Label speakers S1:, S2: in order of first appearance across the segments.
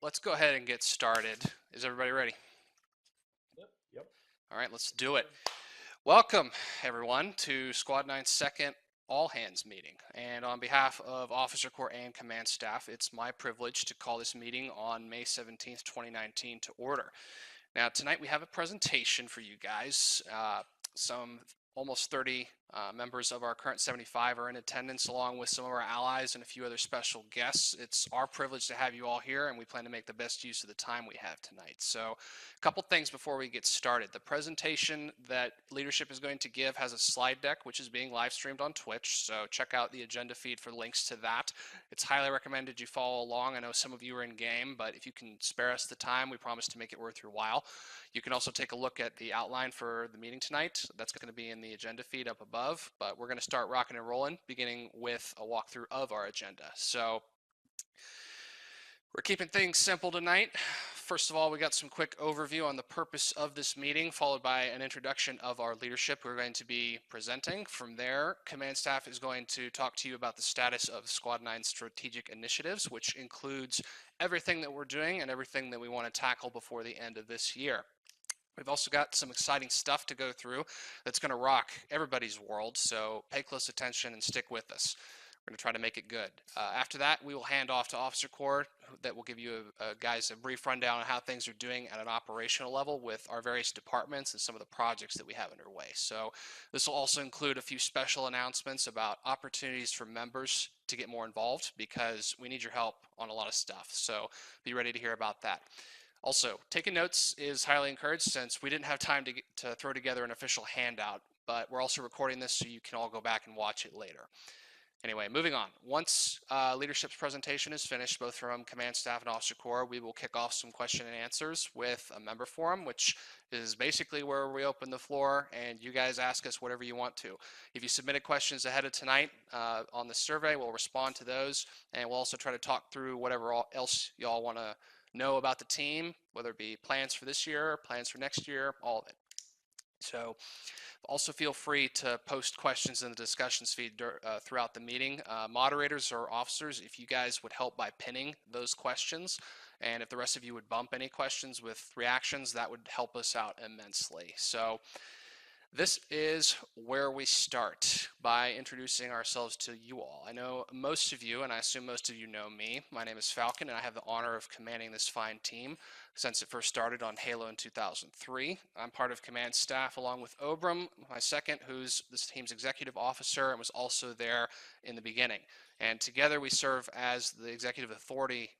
S1: let's go ahead and get started. Is everybody ready?
S2: Yep. Yep.
S1: All right, let's do it. Welcome, everyone, to Squad 9's second all hands meeting. And on behalf of Officer Corps and Command Staff, it's my privilege to call this meeting on May 17th, 2019 to order. Now, tonight we have a presentation for you guys. Some almost 30 members of our current 75 are in attendance, along with some of our allies and a few other special guests. It's our privilege to have you all here, and we plan to make the best use of the time we have tonight. So, a couple things before we get started. The presentation that leadership is going to give has a slide deck, which is being live streamed on Twitch. So, check out the agenda feed for links to that. It's highly recommended you follow along. I know some of you are in game, but if you can spare us the time, we promise to make it worth your while. You can also take a look at the outline for the meeting tonight. That's going to be in the agenda feed up above, but we're going to start rocking and rolling, beginning with a walkthrough of our agenda. So we're keeping things simple tonight. First of all, we got some quick overview on the purpose of this meeting, followed by an introduction of our leadership who are going to be presenting. From there, Command Staff is going to talk to you about the status of Squad 9's strategic initiatives, which includes everything that we're doing and everything that we want to tackle before the end of this year. We've also got some exciting stuff to go through that's going to rock everybody's world, so pay close attention and stick with us. We're going to try to make it good. After that, we will hand off to Officer Corps that will give you guys a brief rundown on how things are doing at an operational level with our various departments and some of the projects that we have underway. So this will also include a few special announcements about opportunities for members to get more involved because we need your help on a lot of stuff. So be ready to hear about that. Also, taking notes is highly encouraged since we didn't have time to throw together an official handout, but we're also recording this so you can all go back and watch it later. Anyway, moving on. Once leadership's presentation is finished, both from Command Staff and Officer Corps, we will kick off some question and answers with a member forum, which is basically where we open the floor and you guys ask us whatever you want to. If you submitted questions ahead of tonight on the survey, we'll respond to those, and we'll also try to talk through whatever else y'all want to know about the team, whether it be plans for this year, plans for next year, all of it. So also feel free to post questions in the discussions feed throughout the meeting. Moderators or officers, if you guys would help by pinning those questions, and if the rest of you would bump any questions with reactions, that would help us out immensely. So this is where we start by introducing ourselves to you all. I know most of you, and I assume most of you know me. My name is Falcon, and I have the honor of commanding this fine team since it first started on Halo in 2003. I'm part of Command Staff along with Obram, my second, who's this team's executive officer and was also there in the beginning. And together we serve as the executive authority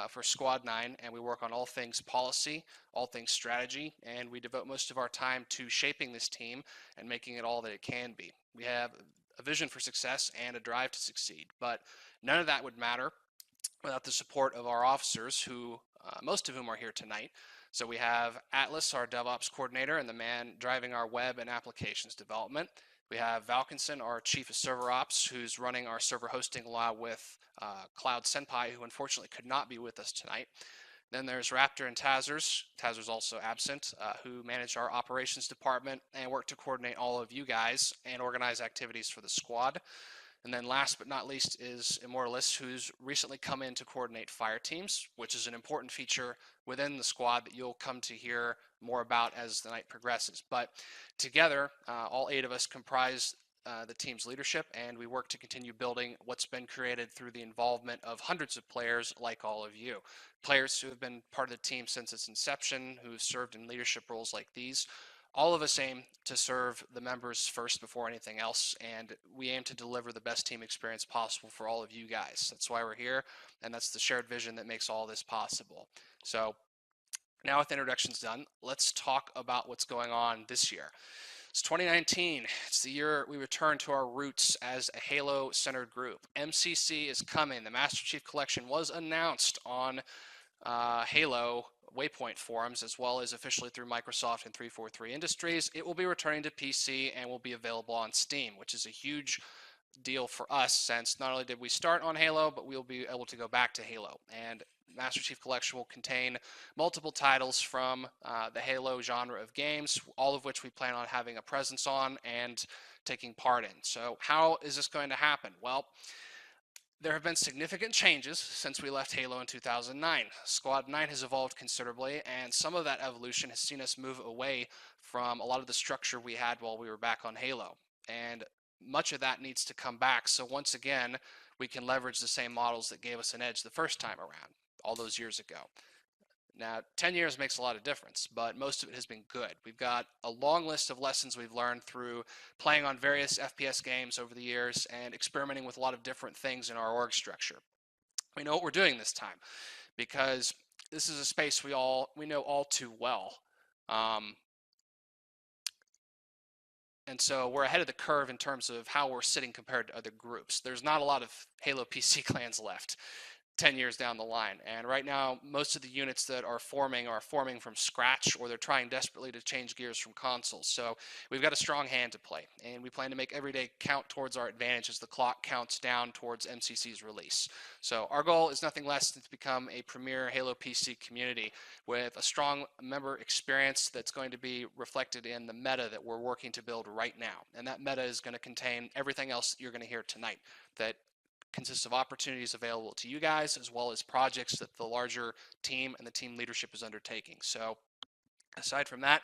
S1: for Squad 9, and we work on all things policy, all things strategy, and we devote most of our time to shaping this team and making it all that it can be. We have a vision for success and a drive to succeed, but none of that would matter without the support of our officers, who most of whom are here tonight. So we have Atlas, our DevOps coordinator and the man driving our web and applications development. We have Valkinson, our chief of server ops, who's running our server hosting along with Cloud Senpai, who unfortunately could not be with us tonight. Then there's Raptor and Tazers. Tazer's also absent, who manage our operations department and work to coordinate all of you guys and organize activities for the squad. And then last but not least is Immortalis, who's recently come in to coordinate fire teams, which is an important feature within the squad that you'll come to hear more about as the night progresses. But together, all 8 of us comprise the team's leadership, and we work to continue building what's been created through the involvement of hundreds of players like all of you. Players who have been part of the team since its inception, who have served in leadership roles like these. All of us aim to serve the members first before anything else, and we aim to deliver the best team experience possible for all of you guys. That's why we're here, and that's the shared vision that makes all this possible. So now with introductions done, let's talk about what's going on this year. It's 2019. It's the year we return to our roots as a Halo-centered group. MCC is coming. The Master Chief Collection was announced on Halo Waypoint forums, as well as officially through Microsoft and 343 Industries. It will be returning to PC and will be available on Steam, which is a huge deal for us since not only did we start on Halo, but we'll be able to go back to Halo. And Master Chief Collection will contain multiple titles from the Halo genre of games, all of which we plan on having a presence on and taking part in. So how is this going to happen? Well, There have been significant changes since we left Halo in 2009. Squad 9 has evolved considerably, and some of that evolution has seen us move away from a lot of the structure we had while we were back on Halo. And much of that needs to come back, so once again, we can leverage the same models that gave us an edge the first time around, all those years ago. Now, 10 years makes a lot of difference, but most of it has been good. We've got a long list of lessons we've learned through playing on various FPS games over the years and experimenting with a lot of different things in our org structure. We know what we're doing this time because this is a space we know all too well. And so we're ahead of the curve in terms of how we're sitting compared to other groups. There's not a lot of Halo PC clans left 10 years down the line. And right now, most of the units that are forming from scratch, or they're trying desperately to change gears from consoles. So we've got a strong hand to play, and we plan to make every day count towards our advantage as the clock counts down towards MCC's release. So our goal is nothing less than to become a premier Halo PC community with a strong member experience that's going to be reflected in the meta that we're working to build right now. And that meta is going to contain everything else that you're going to hear tonight that consists of opportunities available to you guys, as well as projects that the larger team and the team leadership is undertaking. So aside from that,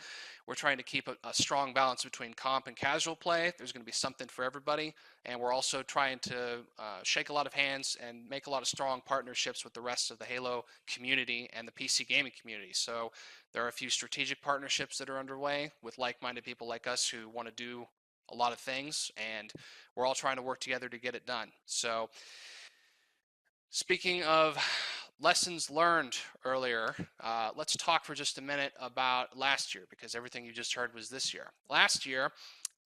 S1: we're trying to keep a strong balance between comp and casual play. There's going to be something for everybody, and we're also trying to shake a lot of hands and make a lot of strong partnerships with the rest of the Halo community and the PC gaming community. So there are a few strategic partnerships that are underway with like-minded people like us who want to do a lot of things, and we're all trying to work together to get it done. So speaking of lessons learned earlier, let's talk for just a minute about last year, because everything you just heard was this year. Last year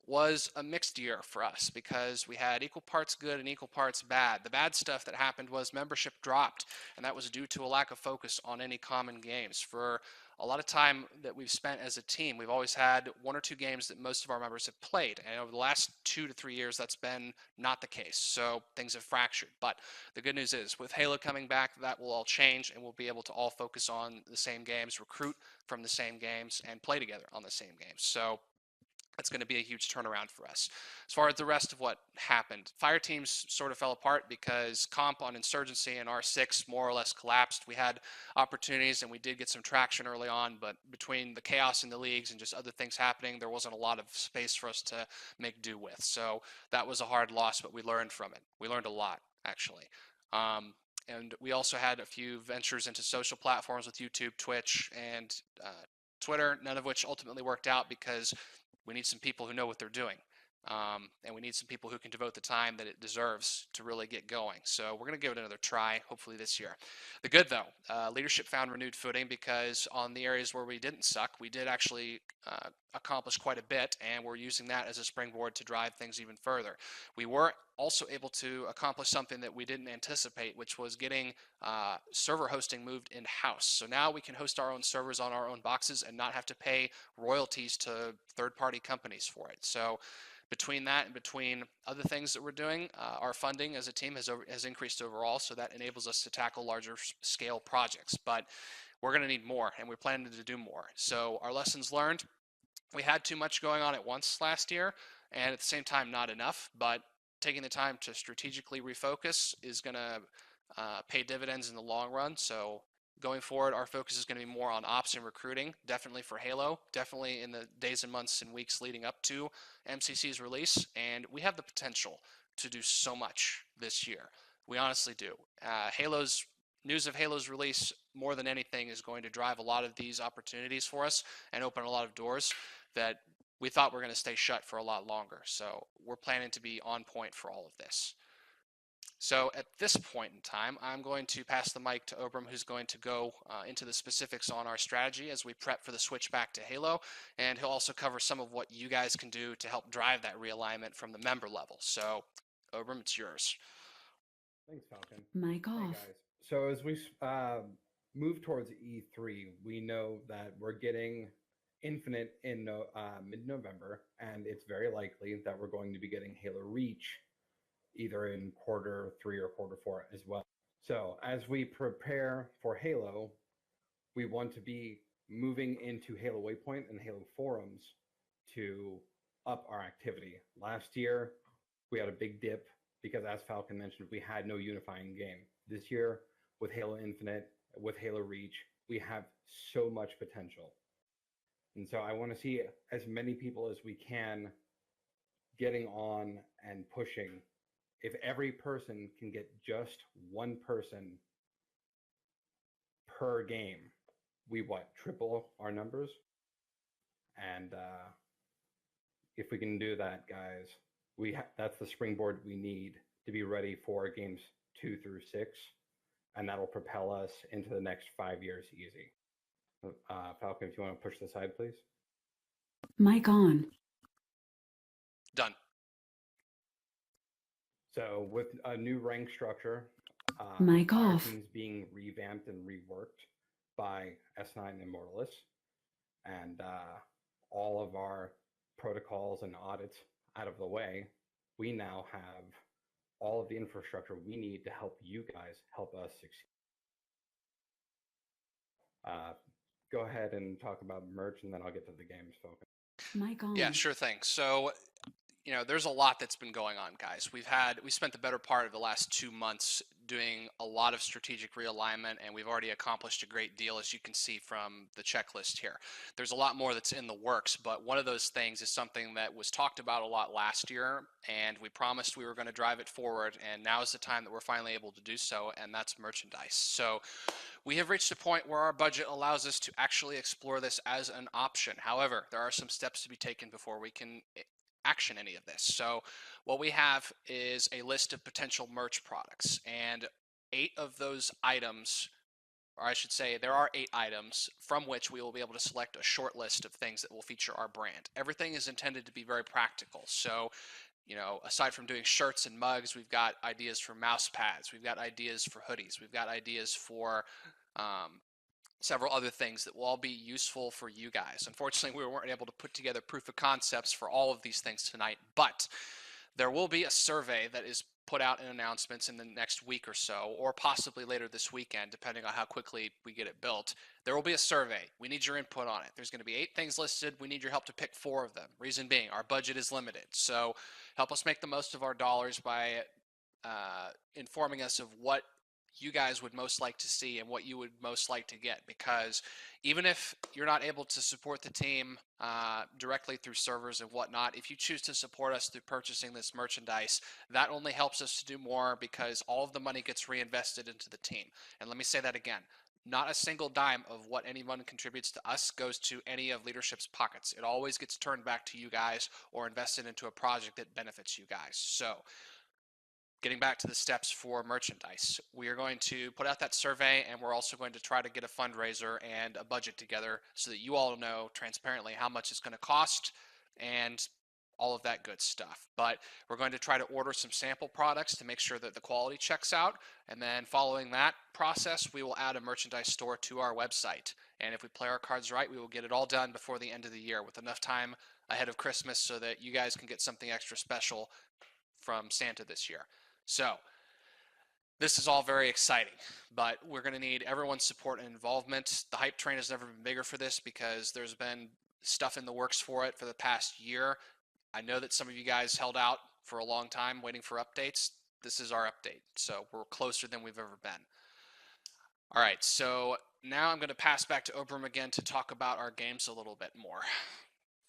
S1: was a mixed year for us because we had equal parts good and equal parts bad. The bad stuff that happened was membership dropped, and that was due to a lack of focus on any common games. For a lot of time that we've spent as a team, we've always had one or two games that most of our members have played, and over the last 2 to 3 years, that's been not the case. So things have fractured. But the good news is, with Halo coming back, that will all change, and we'll be able to all focus on the same games, recruit from the same games, and play together on the same games. So that's going to be a huge turnaround for us. As far as the rest of what happened, fire teams sort of fell apart because comp on Insurgency and R6 more or less collapsed. We had opportunities and we did get some traction early on, but between the chaos in the leagues and just other things happening, there wasn't a lot of space for us to make do with. So that was a hard loss, but we learned from it. We learned a lot, actually. And we also had a few ventures into social platforms with YouTube, Twitch, and Twitter, none of which ultimately worked out because we need some people who know what they're doing. And we need some people who can devote the time that it deserves to really get going. So we're going to give it another try, hopefully this year. The good, though, leadership found renewed footing because on the areas where we didn't suck, we did actually accomplish quite a bit, and we're using that as a springboard to drive things even further. We were also able to accomplish something that we didn't anticipate, which was getting server hosting moved in-house. So now we can host our own servers on our own boxes and not have to pay royalties to third-party companies for it. So between that and between other things that we're doing, our funding as a team has increased overall, so that enables us to tackle larger scale projects. But we're going to need more, and we're planning to do more. So our lessons learned, we had too much going on at once last year, and at the same time not enough, but taking the time to strategically refocus is going to pay dividends in the long run. So going forward, our focus is going to be more on ops and recruiting, definitely for Halo, definitely in the days and months and weeks leading up to MCC's release. And we have the potential to do so much this year. We honestly do. News of Halo's release, more than anything, is going to drive a lot of these opportunities for us and open a lot of doors that we thought were going to stay shut for a lot longer. So we're planning to be on point for all of this. So at this point in time, I'm going to pass the mic to Obram, who's going to go into the specifics on our strategy as we prep for the switch back to Halo, and he'll also cover some of what you guys can do to help drive that realignment from the member level. So Obram, it's yours.
S2: Thanks, Falcon.
S3: Mic
S2: Hey,
S3: off.
S2: guys. So as we move towards E3, we know that we're getting Infinite in mid-November, and it's very likely that we're going to be getting Halo Reach either in Q3 or Q4 as well. So as we prepare for Halo, we want to be moving into Halo Waypoint and Halo forums to up our activity. Last year, we had a big dip because as Falcon mentioned, we had no unifying game. This year, with Halo Infinite, with Halo Reach, we have so much potential. And so I want to see as many people as we can getting on and pushing. If every person can get just one person per game, we triple our numbers. And if we can do that, guys, that's the springboard we need to be ready for games 2 through 6, and that'll propel us into the next 5 years easy. Falcon, if you want to push the side, please.
S3: Mic on.
S1: Done.
S2: So with a new rank structure,
S3: Mic
S2: our
S3: off.
S2: team's being revamped and reworked by S9 Immortalis, and all of our protocols and audits out of the way, we now have all of the infrastructure we need to help you guys help us succeed. Go ahead and talk about merch, and then I'll get to the games, Falcon.
S3: Mic on.
S1: Yeah, sure thing. So, there's a lot that's been going on, guys. We spent the better part of the last 2 months doing a lot of strategic realignment, and we've already accomplished a great deal, as you can see from the checklist here. There's a lot more that's in the works, but one of those things is something that was talked about a lot last year, and we promised we were going to drive it forward, and now is the time that we're finally able to do so, and that's merchandise. So we have reached a point where our budget allows us to actually explore this as an option. However, there are some steps to be taken before we can action any of this. So what we have is a list of potential merch products, and 8 of those items, or I should say there are 8 items from which we will be able to select a short list of things that will feature our brand. Everything is intended to be very practical. So, aside from doing shirts and mugs, we've got ideas for mouse pads, we've got ideas for hoodies, we've got ideas for several other things that will all be useful for you guys. Unfortunately, we weren't able to put together proof of concepts for all of these things tonight, but there will be a survey that is put out in announcements in the next week or so, or possibly later this weekend, depending on how quickly we get it built. There will be a survey. We need your input on it. There's going to be 8 things listed. We need your help to pick 4 of them. Reason being, our budget is limited. So help us make the most of our dollars by informing us of what you guys would most like to see and what you would most like to get, because even if you're not able to support the team directly through servers and whatnot, if you choose to support us through purchasing this merchandise, that only helps us to do more, because all of the money gets reinvested into the team. And let me say that again, not a single dime of what anyone contributes to us goes to any of leadership's pockets. It always gets turned back to you guys or invested into a project that benefits you guys. So getting back to the steps for merchandise, we are going to put out that survey, and we're also going to try to get a fundraiser and a budget together so that you all know transparently how much it's going to cost and all of that good stuff. But we're going to try to order some sample products to make sure that the quality checks out, and then following that process, we will add a merchandise store to our website. And if we play our cards right, we will get it all done before the end of the year with enough time ahead of Christmas so that you guys can get something extra special from Santa this year. So this is all very exciting, but we're going to need everyone's support and involvement. The hype train has never been bigger for this, because there's been stuff in the works for it for the past year. I know that some of you guys held out for a long time waiting for updates. This is our update, so we're closer than we've ever been. All right, so now I'm going to pass back to Obram again to talk about our games a little bit more,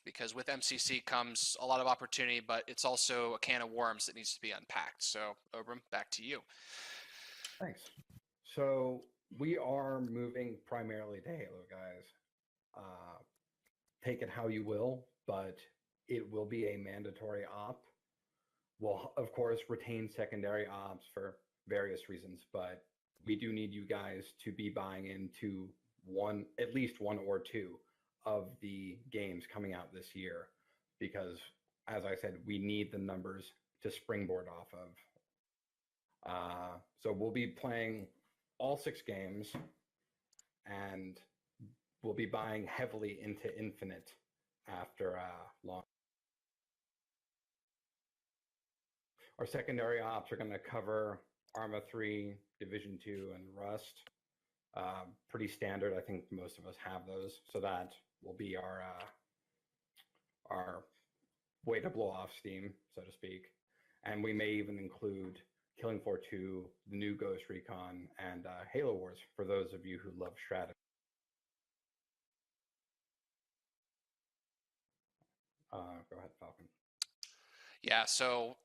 S1: because with MCC comes a lot of opportunity, but it's also a can of worms that needs to be unpacked. So, Obram, back to you.
S2: Thanks. So we are moving primarily to Halo, guys. Take it how you will, but it will be a mandatory op. We'll, of course, retain secondary ops for various reasons, but we do need you guys to be buying into at least one or 2 of the games coming out this year, because as I said, we need the numbers to springboard off of. So we'll be playing all 6 games, and we'll be buying heavily into Infinite after launch. Our secondary ops are going to cover Arma 3, Division 2, and Rust. Pretty standard. I think most of us have those, so that will be our way to blow off steam, so to speak. And we may even include Killing Floor 2, the new Ghost Recon, and Halo Wars for those of you who love strategy. Go ahead, Falcon.
S1: Yeah, so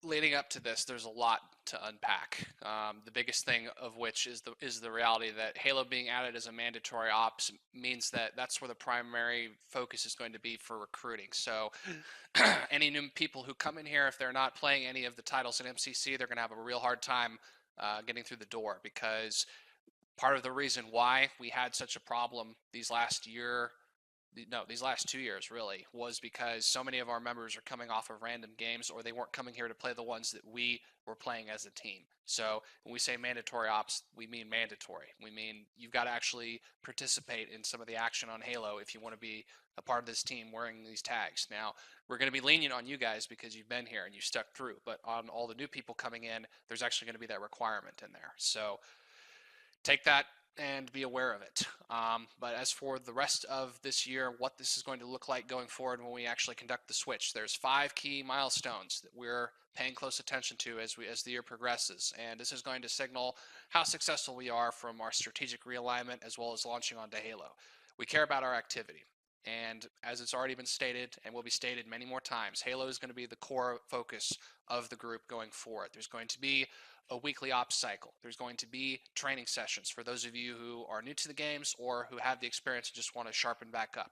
S1: leading up to this, there's a lot to unpack. The biggest thing of which is the reality that Halo being added as a mandatory ops means that that's where the primary focus is going to be for recruiting. So any new people who come in here, if they're not playing any of the titles in MCC, they're going to have a real hard time getting through the door, because part of the reason why we had such a problem these last 2 years really was because so many of our members are coming off of random games, or they weren't coming here to play the ones that we were playing as a team. So when we say mandatory ops, we mean mandatory. We mean you've got to actually participate in some of the action on Halo if you want to be a part of this team wearing these tags. Now, we're going to be lenient on you guys because you've been here and you stuck through, but on all the new people coming in, there's actually going to be that requirement in there. So take that and be aware of it. But as for the rest of this year, what this is going to look like going forward when we actually conduct the switch, there's 5 key milestones that we're paying close attention to as the year progresses, and this is going to signal how successful we are from our strategic realignment as well as launching onto Halo. We care about our activity, and as it's already been stated and will be stated many more times, Halo is going to be the core focus of the group going forward. There's going to be a weekly ops cycle. There's going to be training sessions for those of you who are new to the games or who have the experience and just want to sharpen back up.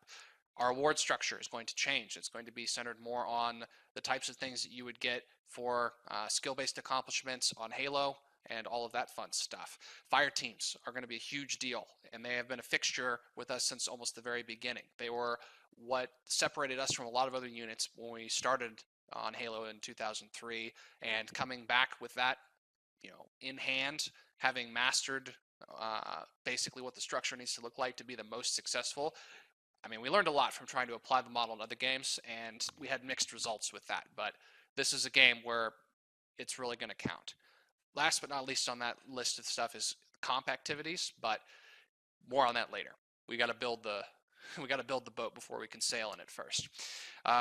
S1: Our award structure is going to change. It's going to be centered more on the types of things that you would get for skill-based accomplishments on Halo and all of that fun stuff. Fire teams are going to be a huge deal, and they have been a fixture with us since almost the very beginning. They were what separated us from a lot of other units when we started on Halo in 2003, and coming back with that in hand, having mastered basically what the structure needs to look like to be the most successful. I mean, we learned a lot from trying to apply the model in other games, and we had mixed results with that. But this is a game where it's really going to count. Last but not least on that list of stuff is comp activities, but more on that later. We got to build the boat before we can sail in it first.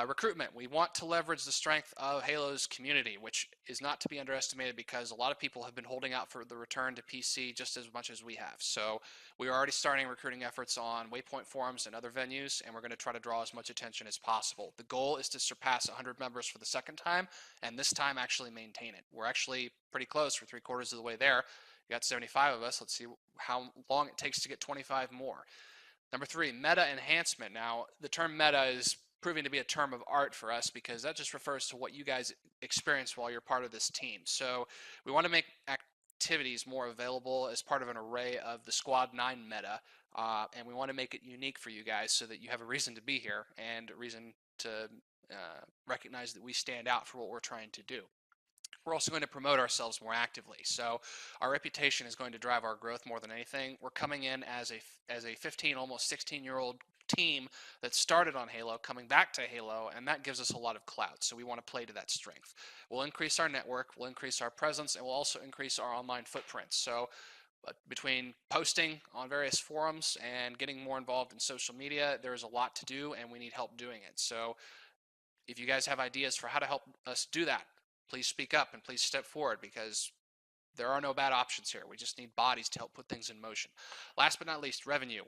S1: Recruitment. We want to leverage the strength of Halo's community, which is not to be underestimated because a lot of people have been holding out for the return to PC just as much as we have. So we are already starting recruiting efforts on Waypoint forums and other venues, and we're going to try to draw as much attention as possible. The goal is to surpass 100 members for the second time, and this time actually maintain it. We're actually pretty close. We're 3/4 of the way there. We got 75 of us. Let's see how long it takes to get 25 more. Number 3, meta enhancement. Now, the term meta is proving to be a term of art for us because that just refers to what you guys experience while you're part of this team. So we want to make activities more available as part of an array of the Squad 9 meta, and we want to make it unique for you guys so that you have a reason to be here and a reason to recognize that we stand out for what we're trying to do. We're also going to promote ourselves more actively. So our reputation is going to drive our growth more than anything. We're coming in as a 15, almost 16-year-old team that started on Halo, coming back to Halo, and that gives us a lot of clout. So we want to play to that strength. We'll increase our network, we'll increase our presence, and we'll also increase our online footprint. So between posting on various forums and getting more involved in social media, there is a lot to do, and we need help doing it. So if you guys have ideas for how to help us do that, please speak up and please step forward, because there are no bad options here. We just need bodies to help put things in motion. Last but not least, revenue.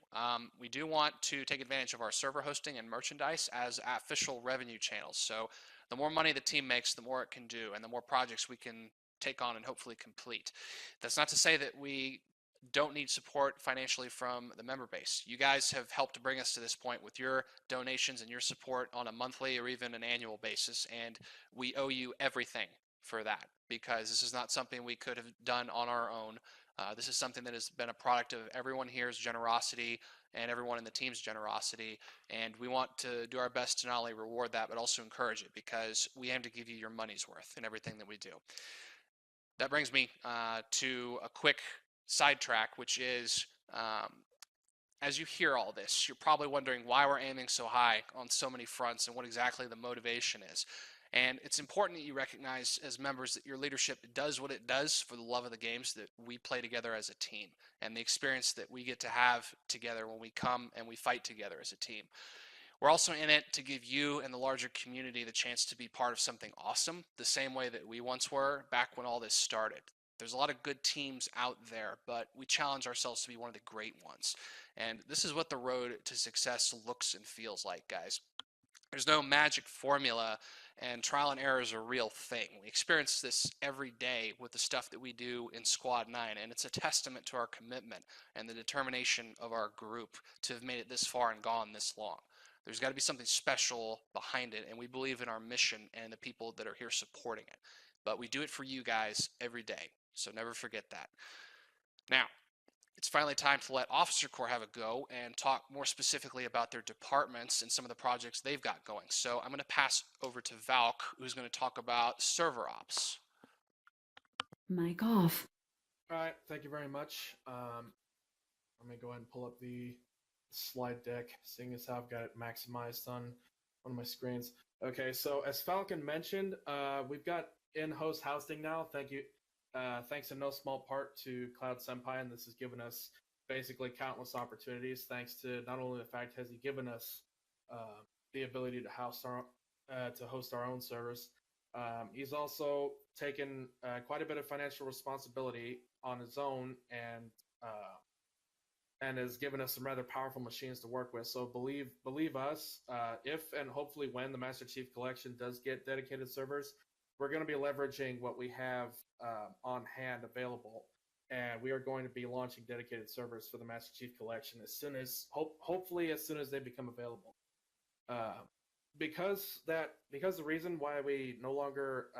S1: We do want to take advantage of our server hosting and merchandise as official revenue channels. So the more money the team makes, the more it can do, and the more projects we can take on and hopefully complete. That's not to say that we don't need support financially from the member base. You guys have helped to bring us to this point with your donations and your support on a monthly or even an annual basis, and we owe you everything for that, because this is not something we could have done on our own. This is something that has been a product of everyone here's generosity and everyone in the team's generosity, and we want to do our best to not only reward that but also encourage it, because we aim to give you your money's worth in everything that we do. That brings me to a quick sidetrack, which is as you hear all this, you're probably wondering why we're aiming so high on so many fronts and what exactly the motivation is. And it's important that you recognize as members that your leadership does what it does for the love of the games that we play together as a team, and the experience that we get to have together when we come and we fight together as a team. We're also in it to give you and the larger community the chance to be part of something awesome, the same way that we once were back when all this started. There's a lot of good teams out there, but we challenge ourselves to be one of the great ones. And this is what the road to success looks and feels like, guys. There's no magic formula, and trial and error is a real thing. We experience this every day with the stuff that we do in Squad 9, and it's a testament to our commitment and the determination of our group to have made it this far and gone this long. There's got to be something special behind it, and we believe in our mission and the people that are here supporting it. But we do it for you guys every day, so never forget that. Now, it's finally time to let Officer Corps have a go and talk more specifically about their departments and some of the projects they've got going. So I'm going to pass over to Valk, who's going to talk about server ops.
S3: Mic off.
S4: All right, thank you very much. Let me go ahead and pull up the slide deck, seeing as how I've got it maximized on one of my screens. Okay, so as Falcon mentioned, we've got in-host hosting now. Thank you. Thanks in no small part to Cloud Senpai, and this has given us basically countless opportunities. Thanks to not only the fact has he given us the ability to host our own servers, he's also taken quite a bit of financial responsibility on his own, and has given us some rather powerful machines to work with. So believe us, if and hopefully when the Master Chief Collection does get dedicated servers, we're going to be leveraging what we have on hand available, and we are going to be launching dedicated servers for the Master Chief Collection as soon as, hopefully as soon as they become available. Because the reason why we no longer,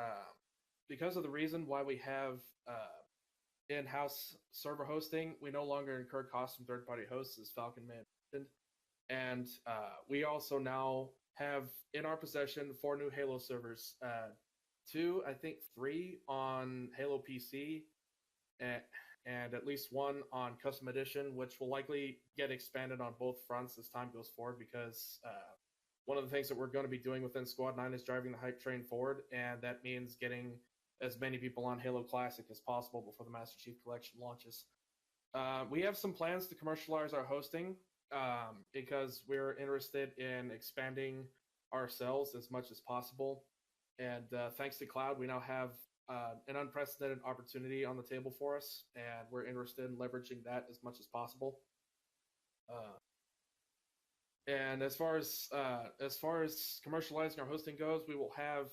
S4: because of the reason why we have in-house server hosting, we no longer incur costs from third-party hosts, as Falcon mentioned, and we also now have in our possession 4 new Halo servers. 2, I think 3 on Halo PC, and at least 1 on Custom Edition, which will likely get expanded on both fronts as time goes forward, because one of the things that we're going to be doing within Squad 9 is driving the hype train forward, and that means getting as many people on Halo Classic as possible before the Master Chief Collection launches. We have some plans to commercialize our hosting, because we're interested in expanding ourselves as much as possible. And thanks to Cloud, we now have an unprecedented opportunity on the table for us, and we're interested in leveraging that as much as possible. And as far as commercializing our hosting goes, we will have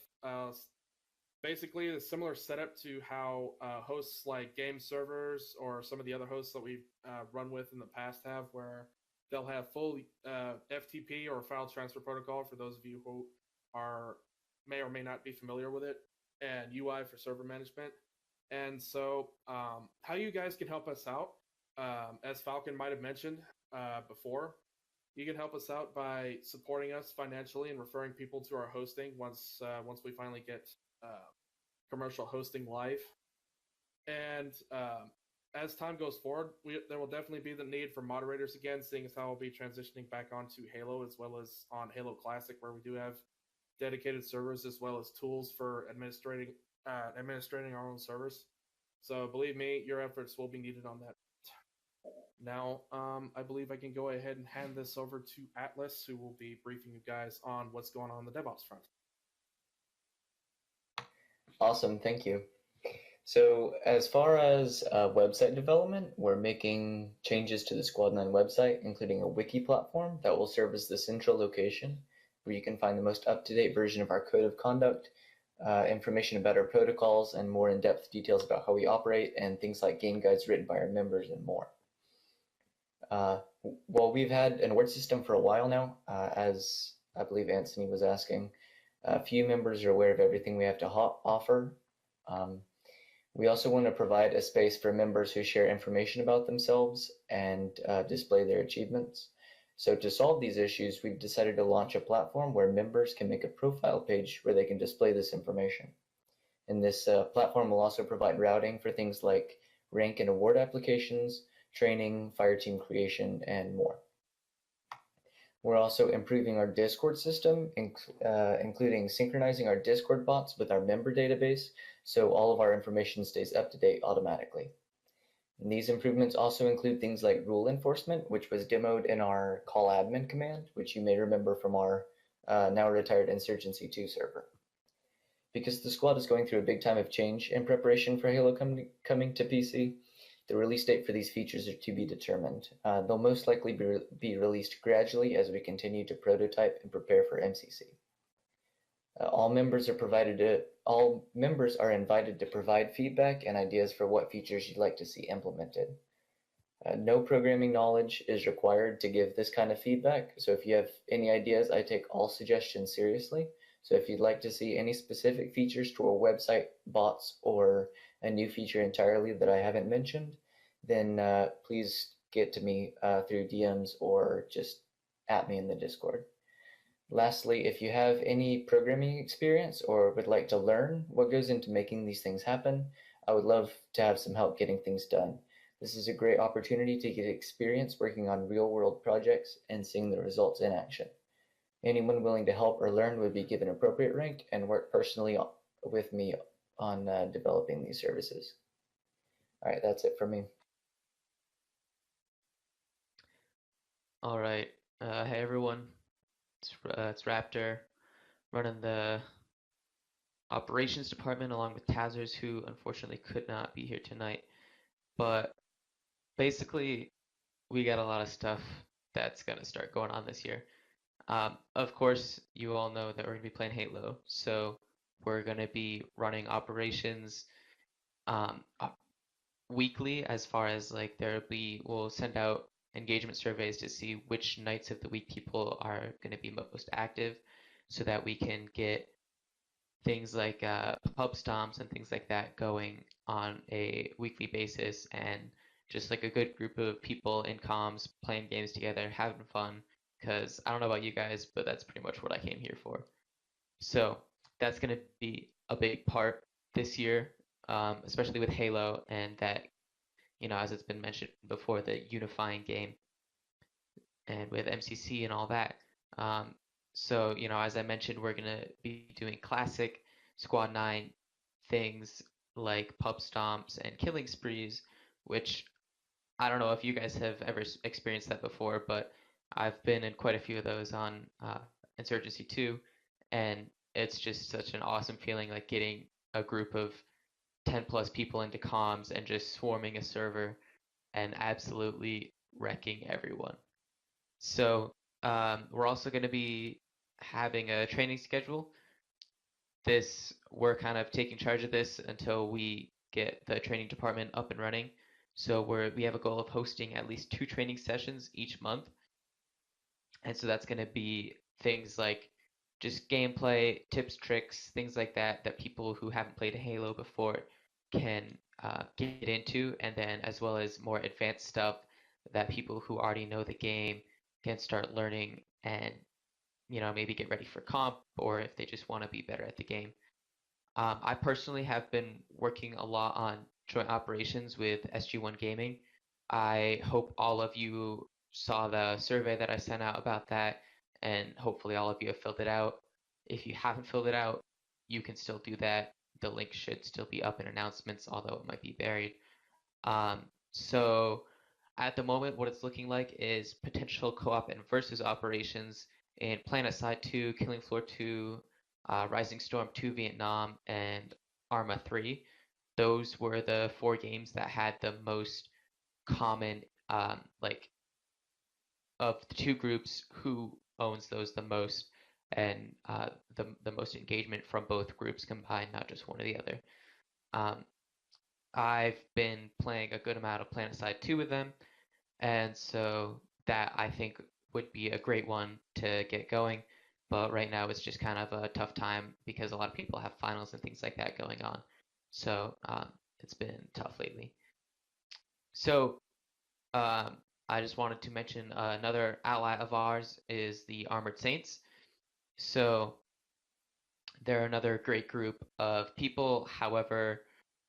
S4: basically a similar setup to how hosts like game servers or some of the other hosts that we've run with in the past have, where they'll have full FTP or file transfer protocol for those of you who may or may not be familiar with it, and UI for server management. And so how you guys can help us out, as Falcon might have mentioned before, you can help us out by supporting us financially and referring people to our hosting once we finally get commercial hosting live. And as time goes forward, there will definitely be the need for moderators again, seeing as how we'll be transitioning back onto Halo as well as on Halo Classic, where we do have dedicated servers as well as tools for administrating our own servers. So believe me, your efforts will be needed on that. Now, I believe I can go ahead and hand this over to Atlas, who will be briefing you guys on what's going on the DevOps front.
S5: Awesome, thank you. So as far as website development, we're making changes to the Squad 9 website, including a wiki platform that will serve as the central location where you can find the most up-to-date version of our code of conduct, information about our protocols, and more in-depth details about how we operate, and things like game guides written by our members and more. Well, we've had an award system for a while now, as I believe Anthony was asking. A few members are aware of everything we have to offer. We also want to provide a space for members who share information about themselves and display their achievements. So to solve these issues, we've decided to launch a platform where members can make a profile page where they can display this information. And this platform will also provide routing for things like rank and award applications, training, fireteam creation, and more. We're also improving our Discord system, including synchronizing our Discord bots with our member database, so all of our information stays up to date automatically. And these improvements also include things like rule enforcement, which was demoed in our call admin command, which you may remember from our now retired Insurgency 2 server. Because the squad is going through a big time of change in preparation for Halo coming to PC, the release date for these features are to be determined. They'll most likely be released gradually as we continue to prototype and prepare for MCC. All members are invited to provide feedback and ideas for what features you'd like to see implemented. No programming knowledge is required to give this kind of feedback, so if you have any ideas, I take all suggestions seriously. So if you'd like to see any specific features to our website, bots, or a new feature entirely that I haven't mentioned, then please get to me through DMs or just at me in the Discord. Lastly, if you have any programming experience or would like to learn what goes into making these things happen, I would love to have some help getting things done. This is a great opportunity to get experience working on real-world projects and seeing the results in action. Anyone willing to help or learn would be given appropriate rank and work personally with me on developing these services. All right, that's it for me.
S6: All right. Hey everyone, it's Raptor, running the operations department along with Tazers, who unfortunately could not be here tonight. But basically, we got a lot of stuff that's gonna start going on this year. Of course, you all know that we're gonna be playing Halo, so we're gonna be running operations weekly, as far as like we'll send out engagement surveys to see which nights of the week people are going to be most active, so that we can get things like pub stomps and things like that going on a weekly basis, and just like a good group of people in comms playing games together, having fun. Because I don't know about you guys, but that's pretty much what I came here for. So that's going to be a big part this year, especially with Halo, and that, as it's been mentioned before, the unifying game, and with MCC and all that. So, as I mentioned, we're going to be doing classic Squad 9 things like pub stomps and killing sprees, which I don't know if you guys have ever experienced that before, but I've been in quite a few of those on Insurgency 2, and it's just such an awesome feeling, like getting a group of 10 plus people into comms and just swarming a server and absolutely wrecking everyone. So we're also going to be having a training schedule. We're kind of taking charge of this until we get the training department up and running. So we have a goal of hosting at least 2 training sessions each month. And so that's going to be things like just gameplay, tips, tricks, things like that people who haven't played Halo before can get into, and then as well as more advanced stuff that people who already know the game can start learning, and maybe get ready for comp, or if they just want to be better at the game. I personally have been working a lot on joint operations with SG1 Gaming. I hope all of you saw the survey that I sent out about that, and hopefully all of you have filled it out. If you haven't filled it out, you can still do that. The link should still be up in announcements, although it might be buried. So at the moment, what it's looking like is potential co-op and versus operations in PlanetSide 2, Killing Floor 2, Rising Storm 2 Vietnam, and Arma 3. Those were the 4 games that had the most common, of the 2 groups, who owns those the most, and the most engagement from both groups combined, not just one or the other. I've been playing a good amount of PlanetSide 2 with them, and so that I think would be a great one to get going. But right now it's just kind of a tough time because a lot of people have finals and things like that going on. So it's been tough lately. So I just wanted to mention another ally of ours is the Armored Saints. So they're another great group of people. However,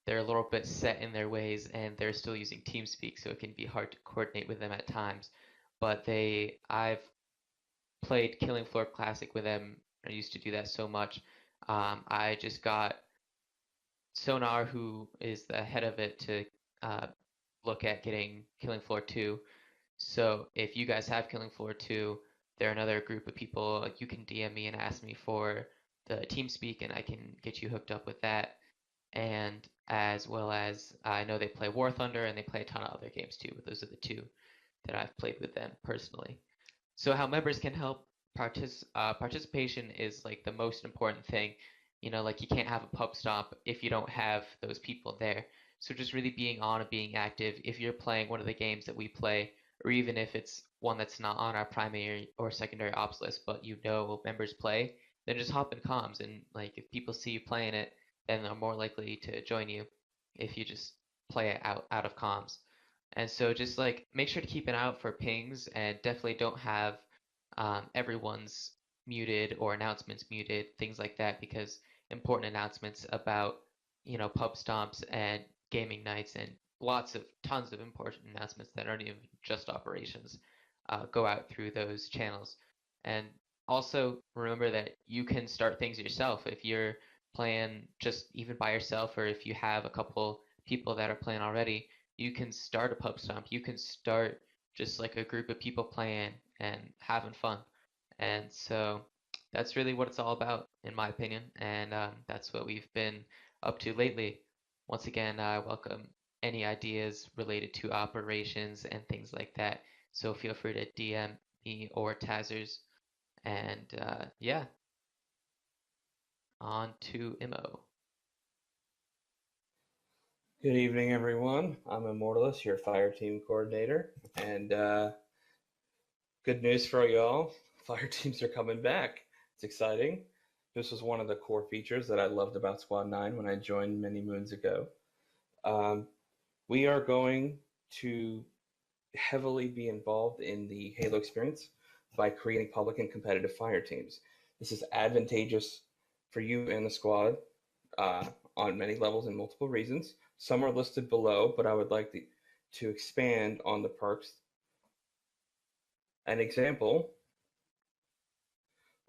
S6: they're a little bit set in their ways, and they're still using TeamSpeak, so it can be hard to coordinate with them at times. But I've played Killing Floor Classic with them. I used to do that so much. I just got Sonar, who is the head of it, to look at getting Killing Floor 2. So if you guys have Killing Floor 2, there are another group of people, you can DM me and ask me for the TeamSpeak, and I can get you hooked up with that. And as well as I know they play War Thunder and they play a ton of other games too, but those are the two that I've played with them personally. So how members can help, participation is like the most important thing. You know, like you can't have a pub stop if you don't have those people there. So just really being on and being active. If you're playing one of the games that we play, or even if it's one that's not on our primary or secondary ops list, but you know members play, then just hop in comms, and like if people see you playing it, then they're more likely to join you if you just play it out of comms. And so just like make sure to keep an eye out for pings, and definitely don't have everyone's muted or announcements muted, things like that, because important announcements about, you know, pub stomps and gaming nights and tons of important announcements that aren't even just operations go out through those channels. And also remember that you can start things yourself if you're playing just even by yourself, or if you have a couple people that are playing already, you can start a pub stomp. You can start just like a group of people playing and having fun. And so that's really what it's all about, in my opinion. And that's what we've been up to lately. Once again, I welcome any ideas related to operations and things like that. So feel free to DM me or Tazers. And yeah, on to Imo.
S7: Good evening, everyone. I'm Immortalist, your fire team coordinator, and good news for y'all. Fire teams are coming back. It's exciting. This was one of the core features that I loved about Squad 9 when I joined many moons ago. We are going to heavily be involved in the Halo experience by creating public and competitive fire teams. This is advantageous for you and the squad on many levels and multiple reasons. Some are listed below, but I would like to expand on the perks. An example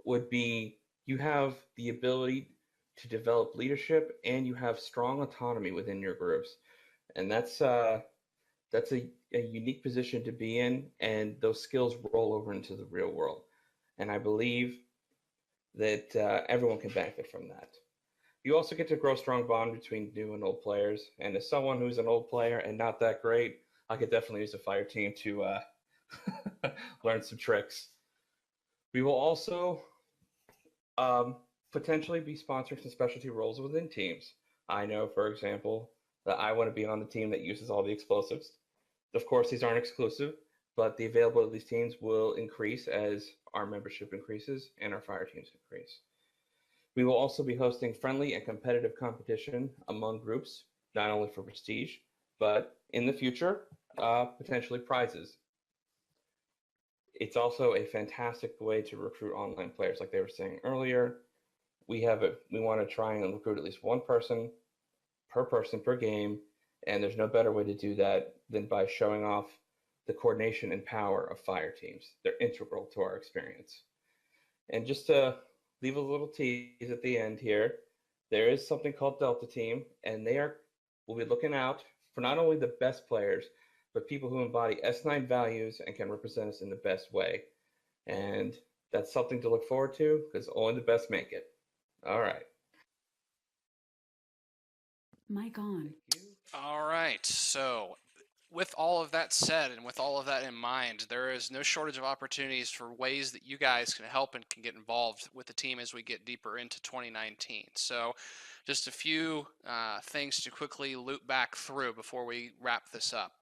S7: would be you have the ability to develop leadership, and you have strong autonomy within your groups, and that's a unique position to be in, and those skills roll over into the real world. And I believe that everyone can benefit from that. You also get to grow a strong bond between new and old players. And as someone who's an old player and not that great, I could definitely use a fire team to learn some tricks. We will also potentially be sponsoring some specialty roles within teams. I know, for example, that I want to be on the team that uses all the explosives. Of course, these aren't exclusive, but the availability of these teams will increase as our membership increases and our fire teams increase. We will also be hosting friendly and competitive competition among groups, not only for prestige, but in the future, potentially prizes. It's also a fantastic way to recruit online players, like they were saying earlier. We want to try and recruit at least one person per game, and there's no better way to do that than by showing off the coordination and power of fire teams. They're integral to our experience. And just to leave a little tease at the end here, there is something called Delta Team, and will be looking out for not only the best players, but people who embody S9 values and can represent us in the best way. And that's something to look forward to, because only the best make it. All right.
S3: Mic on.
S1: All right. So, with all of that said, and with all of that in mind, there is no shortage of opportunities for ways that you guys can help and can get involved with the team as we get deeper into 2019. So, just a few things to quickly loop back through before we wrap this up.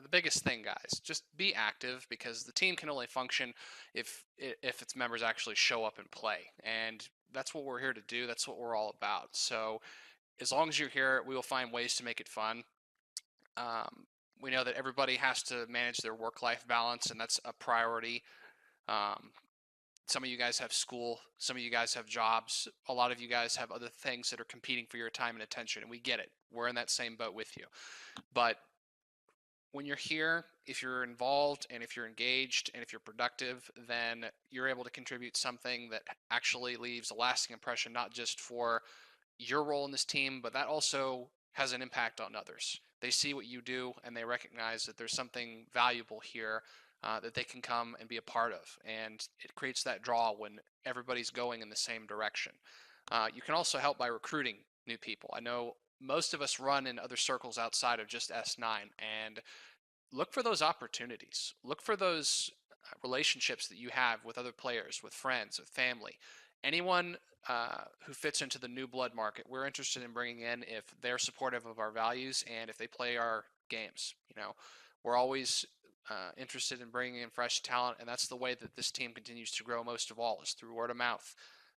S1: The biggest thing, guys, just be active, because the team can only function if its members actually show up and play. And that's what we're here to do. That's what we're all about. So as long as you're here, we will find ways to make it fun. We know that everybody has to manage their work-life balance, and that's a priority. Some of you guys have school. Some of you guys have jobs. A lot of you guys have other things that are competing for your time and attention, and we get it. We're in that same boat with you. But when you're here, if you're involved and if you're engaged and if you're productive, then you're able to contribute something that actually leaves a lasting impression, not just for your role in this team, but that also has an impact on others. they see what you do and they recognize that there's something valuable here that they can come and be a part of. And it creates that draw when everybody's going in the same direction. You can also help by recruiting new people. I know most of us run in other circles outside of just S9, and look for those opportunities. Look for those relationships that you have with other players, with friends, with family. Anyone who fits into the new blood market, we're interested in bringing in if they're supportive of our values and if they play our games. We're always interested in bringing in fresh talent, and that's the way that this team continues to grow most of all, is through word of mouth.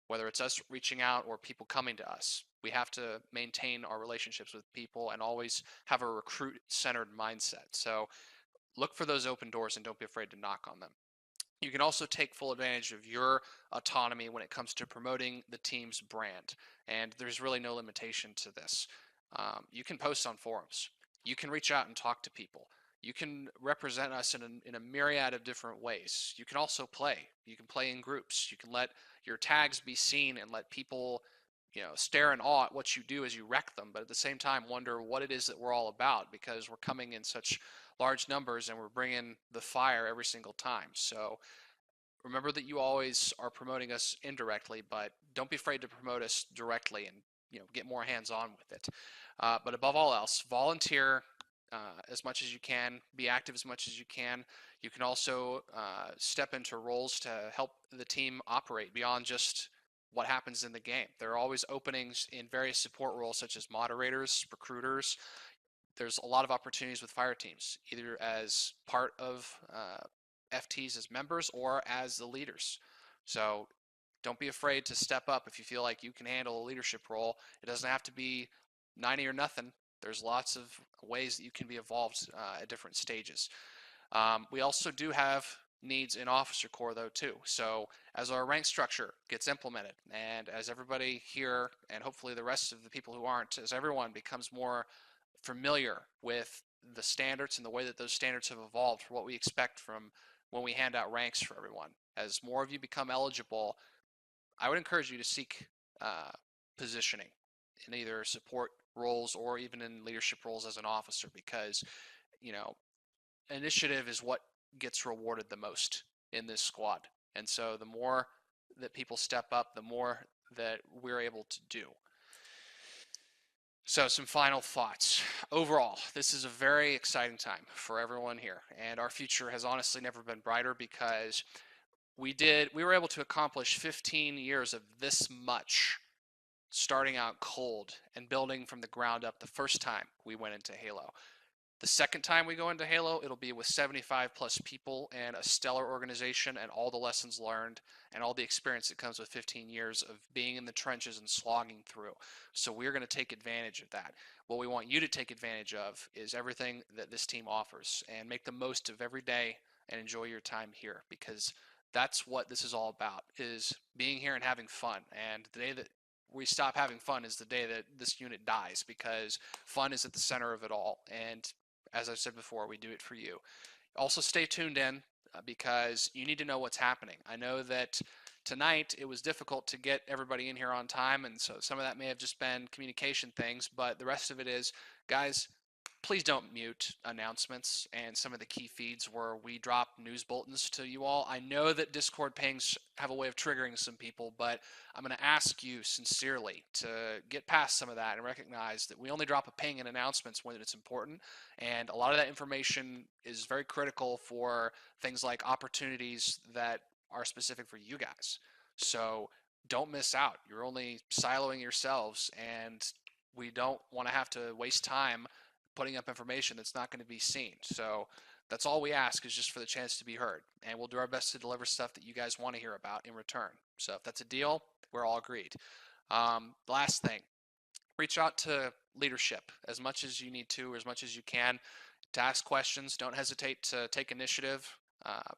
S1: Whether it's us reaching out or people coming to us, we have to maintain our relationships with people and always have a recruit-centered mindset. So look for those open doors and don't be afraid to knock on them. You can also take full advantage of your autonomy when it comes to promoting the team's brand, and there's really no limitation to this. You can post on forums. You can reach out and talk to people. You can represent us in a myriad of different ways. You can also play. You can play in groups. You can let your tags be seen and let people stare in awe at what you do as you wreck them, but at the same time wonder what it is that we're all about, because we're coming in such large numbers and we're bringing the fire every single time. So remember that you always are promoting us indirectly, but don't be afraid to promote us directly and get more hands-on with it. But above all else, volunteer as much as you can, be active as much as you can. You can also step into roles to help the team operate beyond just what happens in the game. There are always openings in various support roles such as moderators, recruiters. There's a lot of opportunities with fire teams, either as part of FTs as members or as the leaders. So don't be afraid to step up if you feel like you can handle a leadership role. It doesn't have to be 90 or nothing. There's lots of ways that you can be involved at different stages. We also do have needs in Officer Corps though too. So as our rank structure gets implemented, and as everybody here, and hopefully the rest of the people who aren't, as everyone becomes more familiar with the standards and the way that those standards have evolved for what we expect from when we hand out ranks for everyone, as more of you become eligible, I would encourage you to seek positioning in either support roles or even in leadership roles as an officer, because initiative is what gets rewarded the most in this squad. And so the more that people step up, the more that we're able to do. So some final thoughts. Overall, this is a very exciting time for everyone here, and our future has honestly never been brighter, because we were able to accomplish 15 years of this much, starting out cold and building from the ground up the first time we went into Halo. The second time we go into Halo, it'll be with 75 plus people and a stellar organization and all the lessons learned and all the experience that comes with 15 years of being in the trenches and slogging through. So we're going to take advantage of that. What we want you to take advantage of is everything that this team offers, and make the most of every day and enjoy your time here, because that's what this is all about, is being here and having fun. And the day that we stop having fun is the day that this unit dies, because fun is at the center of it all. And as I've said before, we do it for you. Also stay tuned in because you need to know what's happening. I know that tonight it was difficult to get everybody in here on time, and so some of that may have just been communication things, but the rest of it is, guys, please don't mute announcements and some of the key feeds where we drop news bulletins to you all. I know that Discord pings have a way of triggering some people, but I'm going to ask you sincerely to get past some of that and recognize that we only drop a ping in announcements when it's important, and a lot of that information is very critical for things like opportunities that are specific for you guys. So don't miss out. You're only siloing yourselves, and we don't want to have to waste time putting up information that's not going to be seen. So that's all we ask, is just for the chance to be heard, and we'll do our best to deliver stuff that you guys want to hear about in return. So if that's a deal, we're all agreed. Last thing, reach out to leadership as much as you need to, or as much as you can, to ask questions. Don't hesitate to take initiative.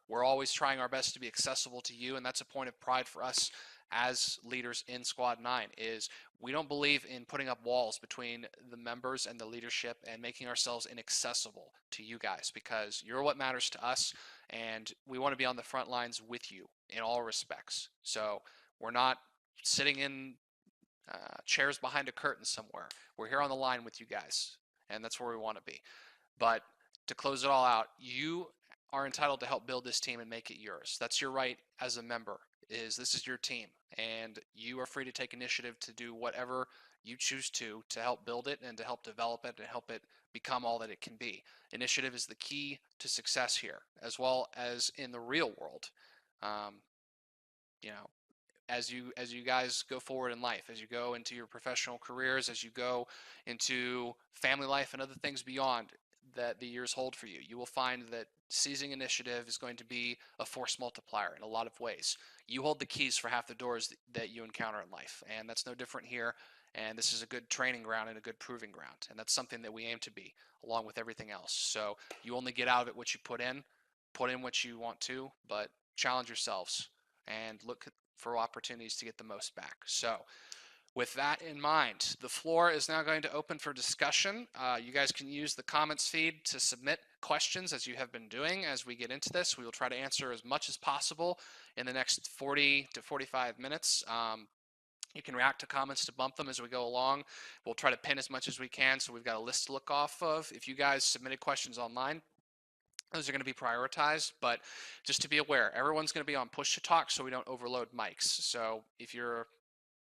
S1: We're always trying our best to be accessible to you, and that's a point of pride for us as leaders in Squad 9, is we don't believe in putting up walls between the members and the leadership and making ourselves inaccessible to you guys, because you're what matters to us, and we want to be on the front lines with you in all respects. So we're not sitting in chairs behind a curtain somewhere. We're here on the line with you guys, and that's where we want to be. But to close it all out, you are entitled to help build this team and make it yours. That's your right as a member. This is your team, and you are free to take initiative to do whatever you choose to help build it and to help develop it and help it become all that it can be. Initiative is the key to success here, as well as in the real world. You know, as you guys go forward in life, as you go into your professional careers, as you go into family life and other things beyond that the years hold for you, you will find that seizing initiative is going to be a force multiplier in a lot of ways. You hold the keys for half the doors that you encounter in life, and that's no different here. And this is a good training ground and a good proving ground, and that's something that we aim to be, along with everything else. So you only get out of it what you put in what you want to, but challenge yourselves and look for opportunities to get the most back. So with that in mind, the floor is now going to open for discussion. You guys can use the comments feed to submit questions, as you have been doing. As we get into this, we will try to answer as much as possible in the next 40 to 45 minutes. You can react to comments to bump them as we go along. We'll try to pin as much as we can, so we've got a list to look off of. If you guys submitted questions online, those are going to be prioritized, but just to be aware, everyone's going to be on push to talk so we don't overload mics. So if you're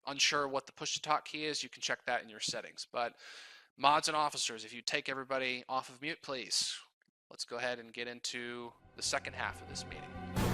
S1: unsure what the push to talk key is, you can check that in your settings. But mods and officers, if you take everybody off of mute, please. Let's go ahead and get into the second half of this meeting.